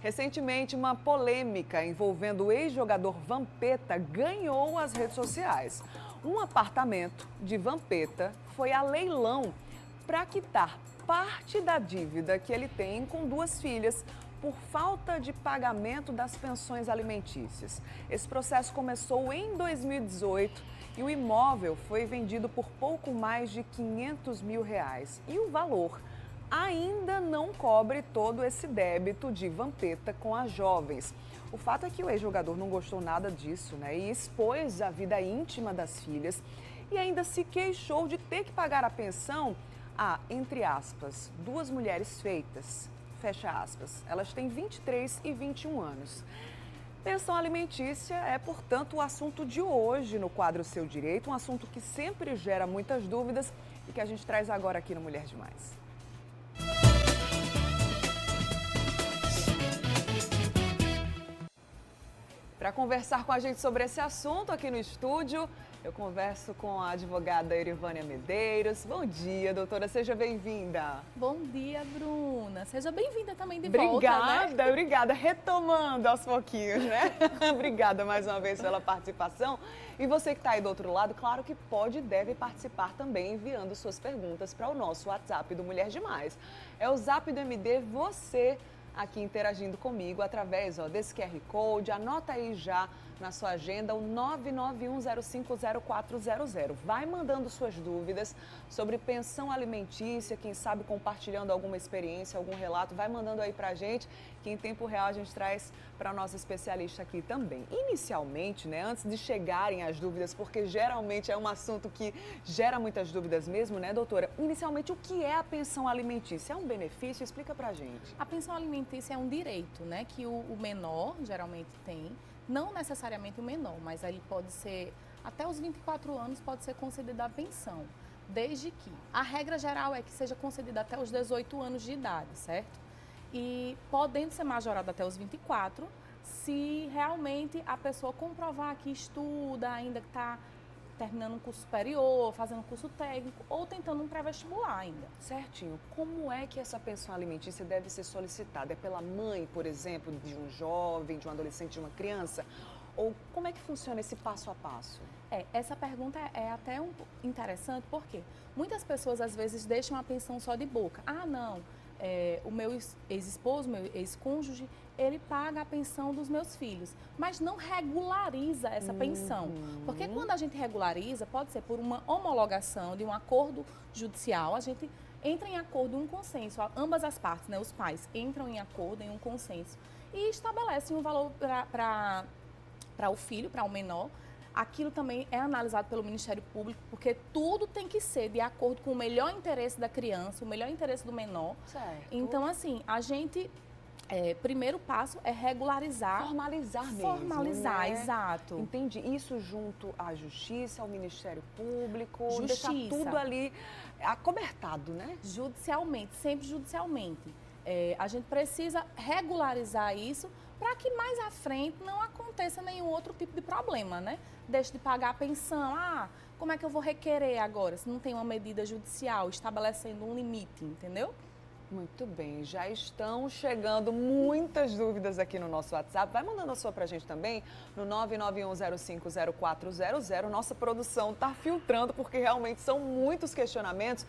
Recentemente, uma polêmica envolvendo o ex-jogador Vampeta ganhou as redes sociais. Um apartamento de Vampeta foi a leilão para quitar parte da dívida que ele tem com duas filhas por falta de pagamento das pensões alimentícias. Esse processo começou em 2018 e o imóvel foi vendido por pouco mais de R$ 500 mil. E o valor ainda não cobre todo esse débito de Vampeta com as jovens. O fato é que o ex-jogador não gostou nada disso, né? E expôs a vida íntima das filhas e ainda se queixou de ter que pagar a pensão a, entre aspas, duas mulheres feitas, fecha aspas. Elas têm 23 e 21 anos. Pensão alimentícia é, portanto, o assunto de hoje no quadro Seu Direito, um assunto que sempre gera muitas dúvidas e que a gente traz agora aqui no Mulher Demais. Para conversar com a gente sobre esse assunto aqui no estúdio, eu converso com a advogada Erivânia Medeiros. Bom dia, doutora, seja bem-vinda. Bom dia, Bruna. Seja bem-vinda também de Obrigada, volta, né? Obrigada. Retomando aos pouquinhos, né? Obrigada mais uma vez pela participação. E você que está aí do outro lado, claro que pode e deve participar também enviando suas perguntas para o nosso WhatsApp do Mulher Demais. É o Zap do MD, você aqui interagindo comigo através desse QR Code. Anota aí já na sua agenda o 991050400. Vai mandando suas dúvidas sobre pensão alimentícia, quem sabe compartilhando alguma experiência, algum relato, vai mandando aí pra gente, que em tempo real a gente traz para a nossa especialista aqui também. Inicialmente, né, antes de chegarem as dúvidas, porque geralmente é um assunto que gera muitas dúvidas mesmo, né, doutora? Inicialmente, o que é a pensão alimentícia? É um benefício? Explica pra gente. A pensão alimentícia é um direito, né, que o menor geralmente tem. Não necessariamente o menor, mas ele pode ser, até os 24 anos, pode ser concedida a pensão. Desde que a regra geral é que seja concedida até os 18 anos de idade, certo? E podendo ser majorada até os 24, se realmente a pessoa comprovar que estuda, ainda que está terminando um curso superior, fazendo um curso técnico ou tentando um pré-vestibular ainda. Certinho. Como é que essa pensão alimentícia deve ser solicitada? É pela mãe, por exemplo, de um jovem, de um adolescente, de uma criança? Ou como é que funciona esse passo a passo? Essa pergunta é até interessante porque muitas pessoas às vezes deixam a pensão só de boca. Ah, não, o meu ex-esposo, meu ex-cônjuge, ele paga a pensão dos meus filhos, mas não regulariza essa pensão. Porque quando a gente regulariza, pode ser por uma homologação de um acordo judicial, a gente entra em acordo, um consenso, ambas as partes, né, os pais entram em acordo, em um consenso e estabelecem um valor para o filho, para o menor. Aquilo também é analisado pelo Ministério Público, porque tudo tem que ser de acordo com o melhor interesse da criança, o melhor interesse do menor. Certo. Então, assim, a gente, primeiro passo é regularizar. Formalizar mesmo, Formalizar, né? exato. Entendi. Isso junto à Justiça, ao Ministério Público, Justiça. deixar tudo ali acobertado, né? Judicialmente, sempre judicialmente. A gente precisa regularizar isso para que mais à frente não aconteça nenhum outro tipo de problema, né? Deixe de pagar a pensão. Ah, como é que eu vou requerer agora se não tem uma medida judicial estabelecendo um limite, entendeu? Muito bem, já estão chegando muitas dúvidas aqui no nosso WhatsApp. Vai mandando a sua pra gente também no 991050400. Nossa produção está filtrando porque realmente são muitos questionamentos.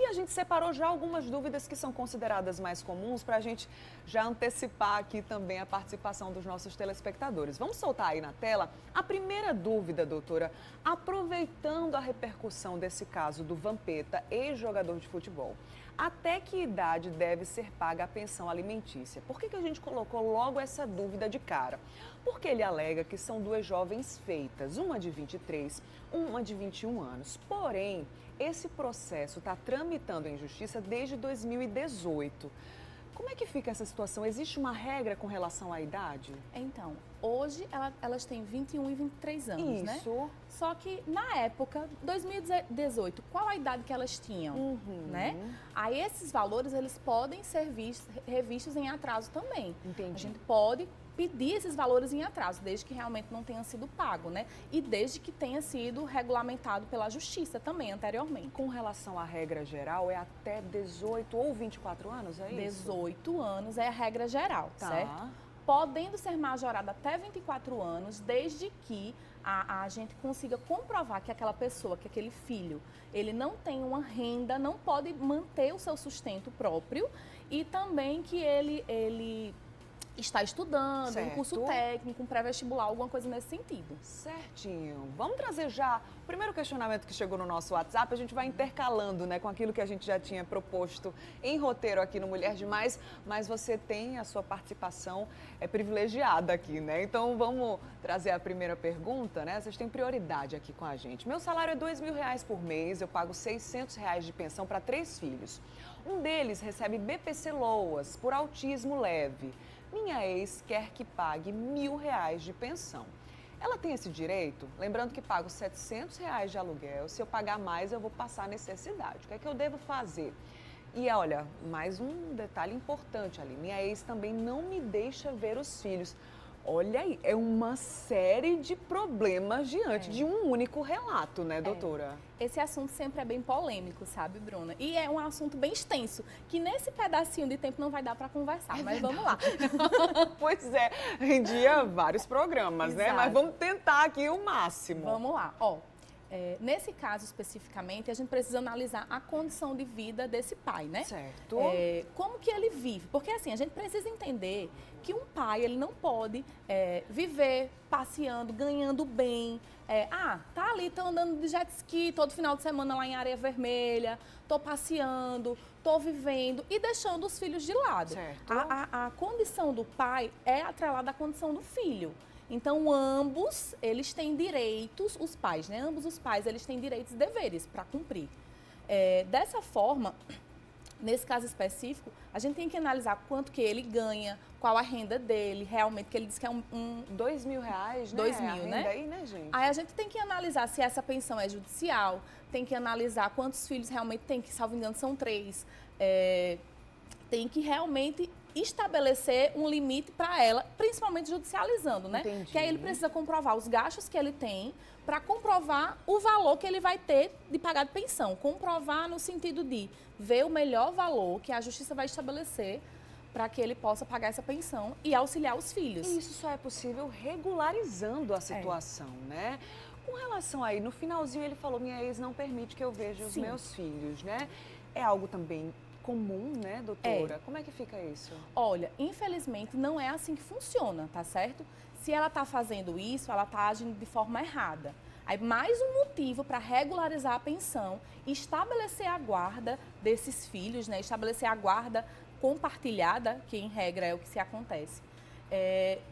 E a gente separou já algumas dúvidas que são consideradas mais comuns para a gente já antecipar aqui também a participação dos nossos telespectadores. Vamos soltar aí na tela a primeira dúvida, doutora. Aproveitando a repercussão desse caso do Vampeta, ex-jogador de futebol, até que idade deve ser paga a pensão alimentícia? Por que a gente colocou logo essa dúvida de cara? Porque ele alega que são duas jovens feitas, uma de 23, uma de 21 anos. Porém, esse processo está tramitando em justiça desde 2018. Como é que fica essa situação? Existe uma regra com relação à idade? Então, hoje elas têm 21 e 23 anos, né? Isso. Só que na época, 2018, qual a idade que elas tinham, né? Aí esses valores, eles podem ser revistos em atraso também. Entendi. A gente pode pedir esses valores em atraso, desde que realmente não tenha sido pago, né? E desde que tenha sido regulamentado pela justiça também, anteriormente. Com relação à regra geral, é até 18 ou 24 anos, é isso? 18 anos é a regra geral, Tá. certo? Podendo ser majorada até 24 anos, desde que a gente consiga comprovar que aquela pessoa, que aquele filho, ele não tem uma renda, não pode manter o seu sustento próprio e também que ele está estudando, um curso Certo. técnico, um pré-vestibular, alguma coisa nesse sentido. Certinho. Vamos trazer já o primeiro questionamento que chegou no nosso WhatsApp. A gente vai intercalando, né, com aquilo que a gente já tinha proposto em roteiro aqui no Mulher Demais, mas você tem a sua participação privilegiada aqui, né? Então vamos trazer a primeira pergunta, né? Vocês têm prioridade aqui com a gente. Meu salário é R$ 2.000 por mês, eu pago R$ 600 de pensão para 3 filhos. Um deles recebe BPC Loas por autismo leve. Minha ex quer que pague R$ 1.000 de pensão. Ela tem esse direito? Lembrando que pago R$ 700 de aluguel. Se eu pagar mais, eu vou passar necessidade. O que é que eu devo fazer? E olha, mais um detalhe importante ali. Minha ex também não me deixa ver os filhos. Olha aí, é uma série de problemas diante de um único relato, né, doutora? Esse assunto sempre é bem polêmico, sabe, Bruna? E é um assunto bem extenso, que nesse pedacinho de tempo não vai dar para conversar, mas vamos lá. Pois é, rendia vários programas, né? Exato. Mas vamos tentar aqui o máximo. Vamos lá. Nesse caso especificamente, a gente precisa analisar a condição de vida desse pai, né? Certo. Como que ele vive? Porque assim, a gente precisa entender que um pai, ele não pode viver passeando, ganhando bem. Tá ali, tô andando de jet ski todo final de semana lá em Areia Vermelha, tô passeando, tô vivendo e deixando os filhos de lado. Certo. A condição do pai é atrelada à condição do filho. Então, ambos, eles têm direitos, os pais, né? Ambos os pais, eles têm direitos e deveres para cumprir. Dessa forma, nesse caso específico, a gente tem que analisar quanto que ele ganha, qual a renda dele, realmente, que ele diz que é R$ 2.000, né? 2.000, a renda né? Aí, né, gente? Aí a gente tem que analisar se essa pensão é judicial, tem que analisar quantos filhos realmente tem, que, salvo engano, são 3. Tem que realmente estabelecer um limite para ela, principalmente judicializando, né? Entendi. Que aí ele precisa comprovar os gastos que ele tem para comprovar o valor que ele vai ter de pagar de pensão. Comprovar no sentido de ver o melhor valor que a justiça vai estabelecer para que ele possa pagar essa pensão e auxiliar os filhos. E isso só é possível regularizando a situação, né? Com relação aí, no finalzinho ele falou, minha ex não permite que eu veja os Sim. meus filhos, né? É algo também comum, né, doutora? Como é que fica isso? Olha, infelizmente não é assim que funciona, tá certo? Se ela está fazendo isso, ela está agindo de forma errada. Aí mais um motivo para regularizar a pensão e estabelecer a guarda desses filhos, né? Estabelecer a guarda compartilhada, que em regra é o que se acontece.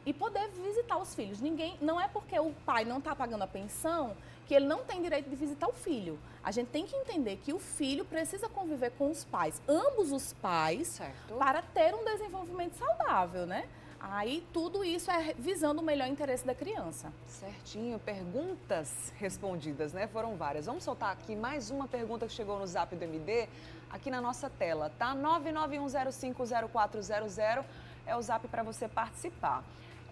E poder visitar os filhos. Não é porque o pai não está pagando a pensão que ele não tem direito de visitar o filho. A gente tem que entender que o filho precisa conviver com os pais, ambos os pais, Certo. para ter um desenvolvimento saudável, né? Aí tudo isso é visando o melhor interesse da criança. Certinho, perguntas respondidas, né? Foram várias. Vamos soltar aqui mais uma pergunta que chegou no Zap do MD, aqui na nossa tela, tá? 991050400 é o Zap para você participar.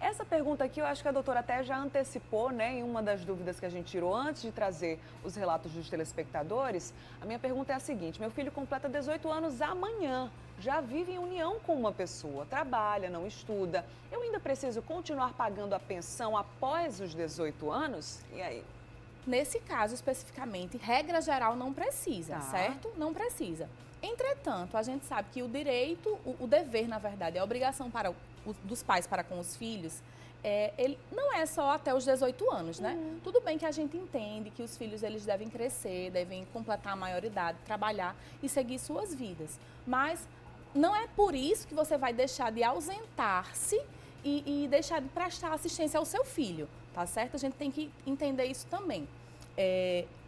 Essa pergunta aqui eu acho que a doutora até já antecipou, né, em uma das dúvidas que a gente tirou antes de trazer os relatos dos telespectadores. A minha pergunta é a seguinte, meu filho completa 18 anos amanhã, já vive em união com uma pessoa, trabalha, não estuda. Eu ainda preciso continuar pagando a pensão após os 18 anos? E aí? Nesse caso especificamente, regra geral não precisa, Tá. certo? Não precisa. Entretanto, a gente sabe que o direito, o dever, na verdade, a obrigação dos pais para com os filhos, ele não é só até os 18 anos, né? Tudo bem que a gente entende que os filhos eles devem crescer, devem completar a maioridade, trabalhar e seguir suas vidas. Mas não é por isso que você vai deixar de ausentar-se e deixar de prestar assistência ao seu filho, tá certo? A gente tem que entender isso também.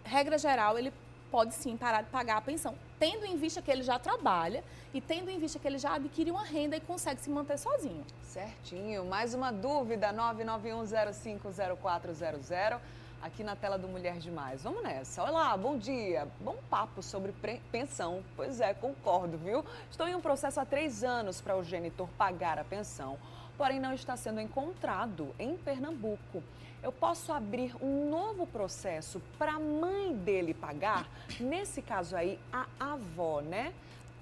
Regra geral, ele pode sim parar de pagar a pensão, tendo em vista que ele já trabalha e tendo em vista que ele já adquire uma renda e consegue se manter sozinho. Certinho. Mais uma dúvida, 991050400, aqui na tela do Mulher Demais. Vamos nessa. Olá, bom dia. Bom papo sobre pensão. Pois é, concordo, viu? Estou em um processo há 3 anos para o genitor pagar a pensão, porém não está sendo encontrado em Pernambuco. Eu posso abrir um novo processo para a mãe dele pagar? Nesse caso aí, a avó, né?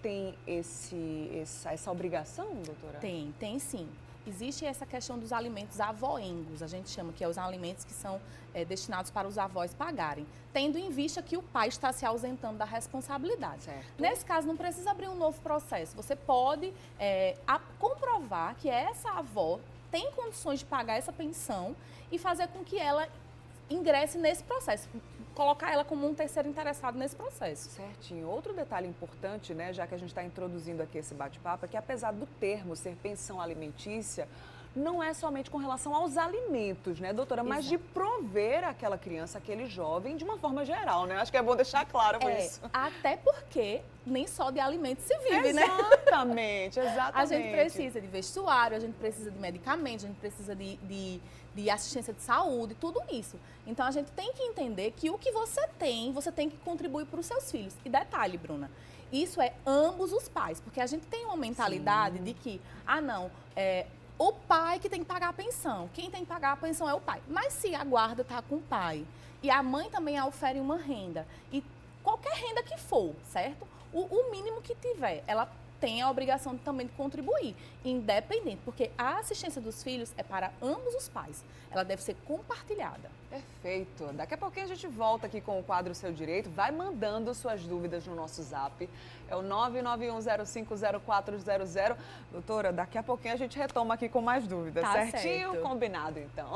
tem essa obrigação, doutora? Tem sim. Existe essa questão dos alimentos avoengos, a gente chama, que é os alimentos que são destinados para os avós pagarem, tendo em vista que o pai está se ausentando da responsabilidade. Certo. Nesse caso, não precisa abrir um novo processo. Você pode comprovar que essa avó tem condições de pagar essa pensão e fazer com que ela ingresse nesse processo, colocar ela como um terceiro interessado nesse processo. Certinho. Outro detalhe importante, né, já que a gente está introduzindo aqui esse bate-papo, é que apesar do termo ser pensão alimentícia, não é somente com relação aos alimentos, né, doutora? Mas de prover aquela criança, aquele jovem, de uma forma geral, né? Acho que é bom deixar claro isso. Até porque nem só de alimentos se vive, né? Exatamente, exatamente. A gente precisa de vestuário, a gente precisa de medicamentos, a gente precisa de assistência de saúde, tudo isso. Então, a gente tem que entender que o que você tem que contribuir para os seus filhos. E detalhe, Bruna, isso é ambos os pais, porque a gente tem uma mentalidade de que, o pai que tem que pagar a pensão. Quem tem que pagar a pensão é o pai. Mas se a guarda está com o pai e a mãe também ofere uma renda, e qualquer renda que for, certo? O mínimo que tiver, ela tem a obrigação também de contribuir, independente, porque a assistência dos filhos é para ambos os pais. Ela deve ser compartilhada. Perfeito. Daqui a pouquinho a gente volta aqui com o quadro Seu Direito. Vai mandando suas dúvidas no nosso zap. É o 991050400. Doutora, daqui a pouquinho a gente retoma aqui com mais dúvidas, Tá certinho? certo. Combinado, então.